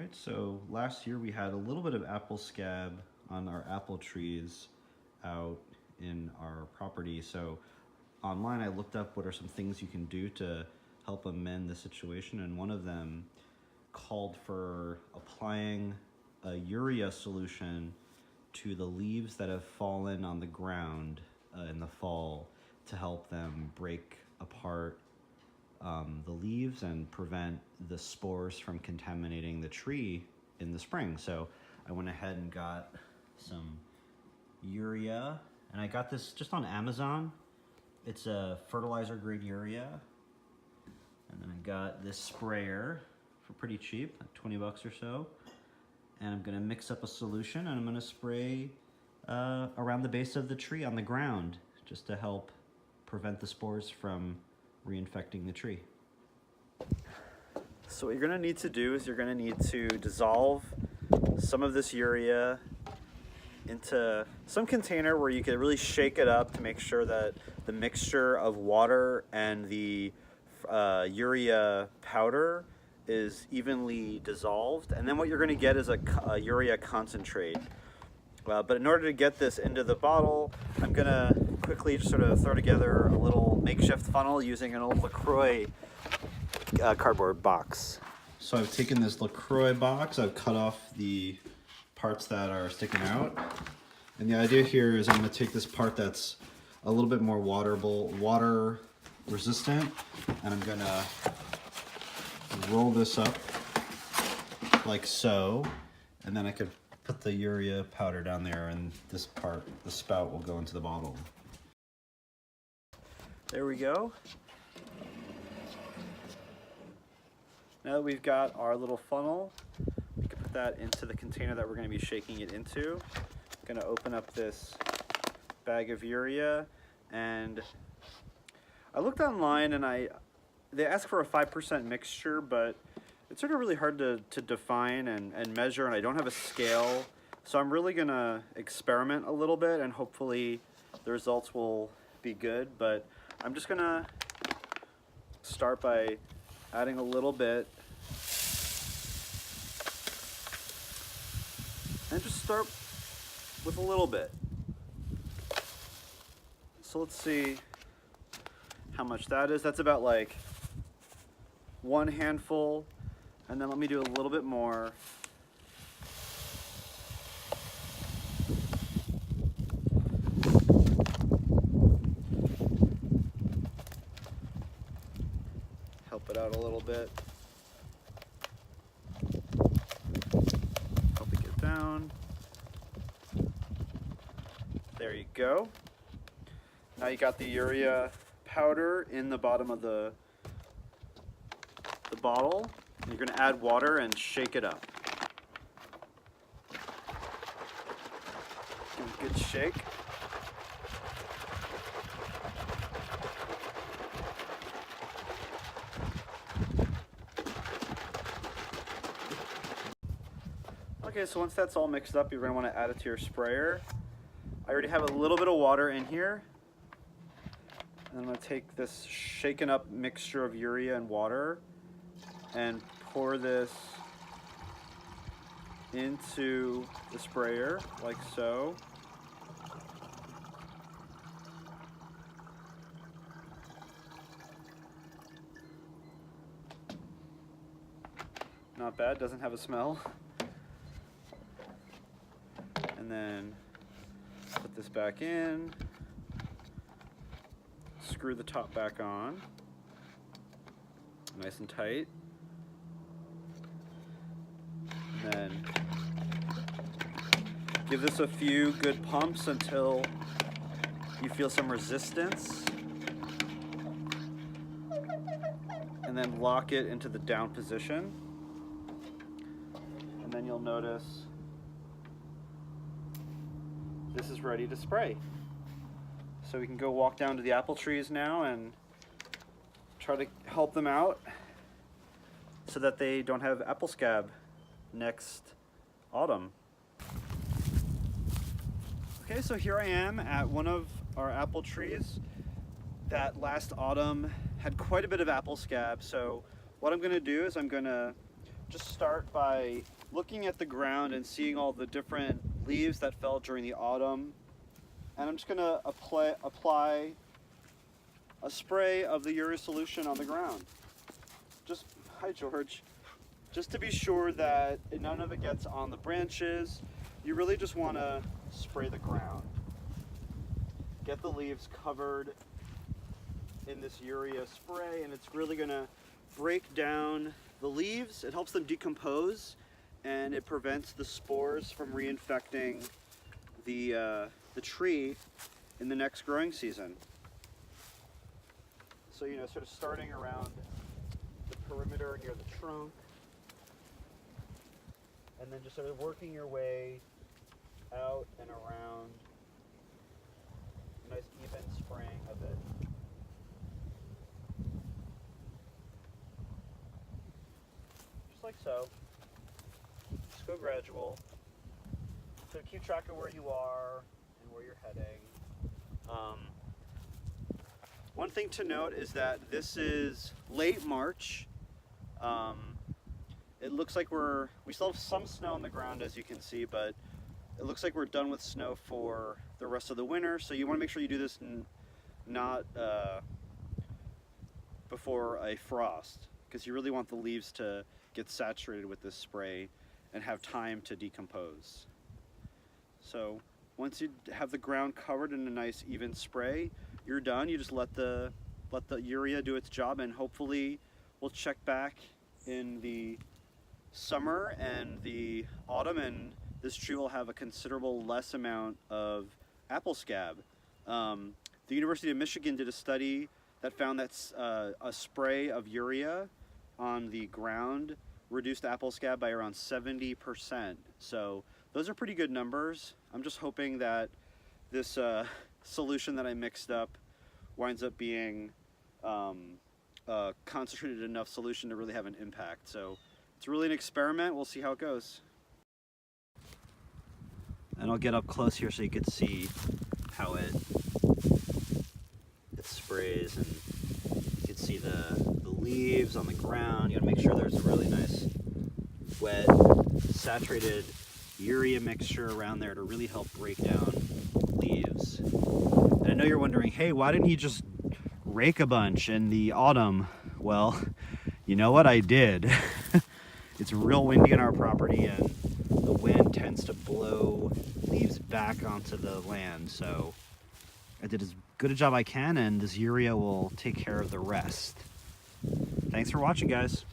Alright, so last year we had a little bit of apple scab on our apple trees out in our property. So online I looked up what are some things you can do to help amend the situation, and one of them called for applying a urea solution to the leaves that have fallen on the ground in the fall to help them break apart the leaves and prevent the spores from contaminating the tree in the spring. So I went ahead and got some urea, and I got this just on Amazon. It's a fertilizer grade urea. And then I got this sprayer for pretty cheap, like 20 bucks or so. And I'm gonna mix up a solution and I'm gonna spray around the base of the tree on the ground just to help prevent the spores from reinfecting the tree. So what you're gonna need to do is you're gonna need to dissolve some of this urea into some container where you can really shake it up to make sure that the mixture of water and the urea powder is evenly dissolved. And then what you're gonna get is a urea concentrate. But in order to get this into the bottle, I'm gonna quickly just sort of throw together a little makeshift funnel using an old LaCroix cardboard box. So I've taken this LaCroix box, I've cut off the parts that are sticking out. And the idea here is I'm gonna take this part that's a little bit more water resistant, and I'm gonna roll this up like so, and then I could put the urea powder down there, and this part, the spout, will go into the bottle. There we go. Now that we've got our little funnel, we can put that into the container that we're going to be shaking it into. I'm going to open up this bag of urea, and I looked online and they ask for a 5% mixture, but it's sort of really hard to define and measure, and I don't have a scale. So I'm really gonna experiment a little bit, and hopefully the results will be good. But I'm just gonna start by adding a little bit. And just start with a little bit. So let's see how much that is. That's about like one handful. And then let me do a little bit more. Help it out a little bit. Help it get down. There you go. Now you got the urea powder in the bottom of the bottle. You're going to add water and shake it up. Give it a good shake. Okay, so once that's all mixed up, you're going to want to add it to your sprayer. I already have a little bit of water in here. And I'm going to take this shaken up mixture of urea and water and pour this into the sprayer like so. Not bad, doesn't have a smell. And then put this back in, screw the top back on, nice and tight. And then give this a few good pumps until you feel some resistance. And then lock it into the down position. And then you'll notice this is ready to spray. So we can go walk down to the apple trees now and try to help them out so that they don't have apple scab next autumn. Okay, so here I am at one of our apple trees that last autumn had quite a bit of apple scab. So what I'm gonna do is I'm gonna just start by looking at the ground and seeing all the different leaves that fell during the autumn. And I'm just gonna apply a spray of the urea solution on the ground. Just, hi George. Just to be sure that none of it gets on the branches. You really just wanna spray the ground. Get the leaves covered in this urea spray, and it's really gonna break down the leaves. It helps them decompose, and it prevents the spores from reinfecting the tree in the next growing season. So, you know, sort of starting around the perimeter near the trunk, and then just sort of working your way out and around. Nice even spraying of it. Just like so. Just go gradual. So keep track of where you are and where you're heading. One thing to note is that this is late March. It looks like we still have some snow on the ground, as you can see, but it looks like we're done with snow for the rest of the winter. So you want to make sure you do this not before a frost, because you really want the leaves to get saturated with this spray and have time to decompose. So once you have the ground covered in a nice even spray, you're done. You just let the urea do its job, and hopefully we'll check back in the summer and the autumn, and this tree will have a considerable less amount of apple scab. The University of Michigan did a study that found that a spray of urea on the ground reduced apple scab by around 70%. So those are pretty good numbers. I'm just hoping that this solution that I mixed up winds up being a concentrated enough solution to really have an impact. So it's really an experiment. We'll see how it goes. And I'll get up close here so you can see how it sprays, and you can see the leaves on the ground. You gotta make sure there's a really nice wet, saturated urea mixture around there to really help break down leaves. And I know you're wondering, hey, why didn't you just rake a bunch in the autumn? Well, you know what, I did. It's real windy on our property, and the wind tends to blow leaves back onto the land. So I did as good a job I can, and this urea will take care of the rest. Thanks for watching, guys.